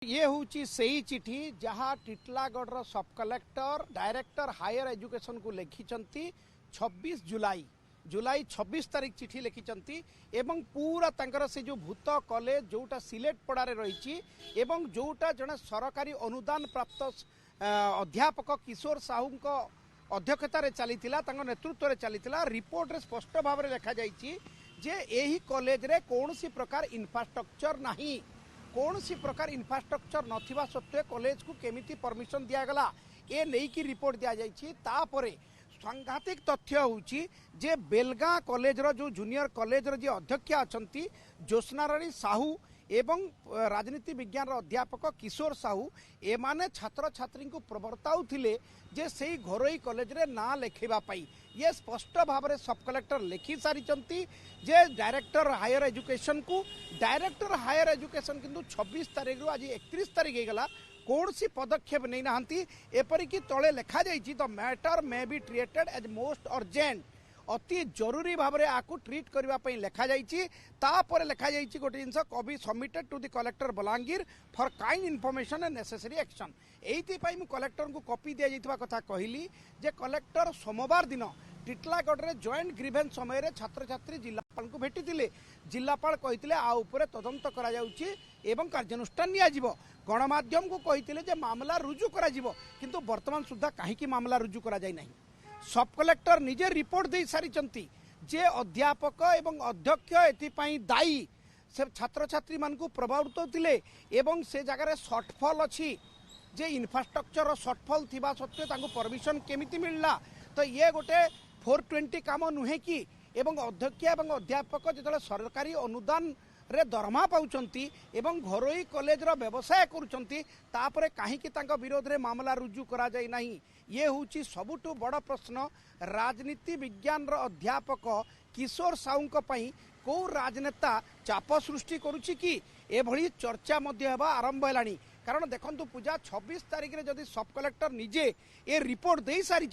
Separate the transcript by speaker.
Speaker 1: ये हूँ सही चिठी जहाँ टिटलागढ़ सब कलेक्टर डायरेक्टर हायर एजुकेशन को लिखिं 26 जुलाई 26 तारीख चिठी लिखिं एवं पूरा तंकर से जो भूत कॉलेज जोटा सिलेट पड़ारे रही एवं जोटा जड़े सरकारी अनुदान प्राप्त अध्यापक किशोर साहू अध्यक्षतार चली नेतृत्व चली रिपोर्ट रे स्पष्ट भाव में लिखा जाइए जे यही कॉलेज रे कौन सी प्रकार इंफ्रास्ट्रक्चर नहीं कौन सी प्रकार इंफ्रास्ट्रक्चर नथिबा सत्वे कॉलेज को केमिति परमिशन दियागला ए नहीं की रिपोर्ट दिया जाइए तापरे सांघातिक तथ्य होची जे बेलगां कॉलेज रो जो जूनियर कॉलेज रो जे अध्यक्ष अछंती ज्योत्स्नाराणी साहू एवं राजनीति विज्ञान अध्यापक किशोर साहू एमाने छात्र छात्री को प्रवर्ताउथिले जे सेही घरोई कॉलेज रे ना लेखिबा पाई ये स्पष्ट भाव में सब कलेक्टर लिखि सारी जे डायरेक्टर हायर एजुकेशन को डायरेक्टर हायर एजुकेशन किंतु 26 तारीख रु आज 31 तारीख होगला कौन सी पदक्षेप नहीं नहांती एपरिकी तले लिखा जाइए the matter may be treated as most urgent अति जरूरी भाव में आपको ट्रीट करने लिखा जापर लिखा जाइए गोटे जिनस कवि submitted to the collector Balangir for kind information and necessary action एइथिपाई मु कलेक्टर को कॉपी दिया जाइतबा कथा कहली जे कलेक्टर सोमवार दिन टिटलागढ़ रे जॉइंट ग्रीवेंस समय रे छात्र छात्री जिलापाल को भेटी जिलापाल कही आ उपरे तदंत करा जाउची एवं कार्यानुष्ठान निया जिवो गणमाध्यम को कही जे मामला रुजु करा जिवो किंतु वर्तमान सुधा कहीं मामला रुजु करा जाय नहीं सब कलेक्टर निजे रिपोर्ट दे सारी जे अध्यापक एवं अध्यक्ष एथिपाई दायी से छात्र छात्री मान को प्रभावित होते एवं से जगह सर्टफल अच्छी जे इंफ्रास्ट्रक्चर सर्टफल थिबा सत्वे तांको परमिशन केमिति मिलला तो ये गोटे 420 काम नुहे कि एवं अध्यक्ष एवं अध्यापक जो सरकारी अनुदान रे दरमा पाउचंती एवं घरोई कॉलेज रो व्यवसाय करुचंती तापरे काहे कि तांको विरोध रे मामला रुजु करा जाय नहीं ये होची सबुठु बड़ प्रश्न राजनीति विज्ञान रो अध्यापक किशोर साहू पई को राजनेता चाप सृष्टि करुची कि एभली चर्चा मध्य हेबा आरंभ हेलानी कारण देखंतु पूजा 26 तारीख रे जदि सब कलेक्टर निजे ए रिपोर्ट दे सारी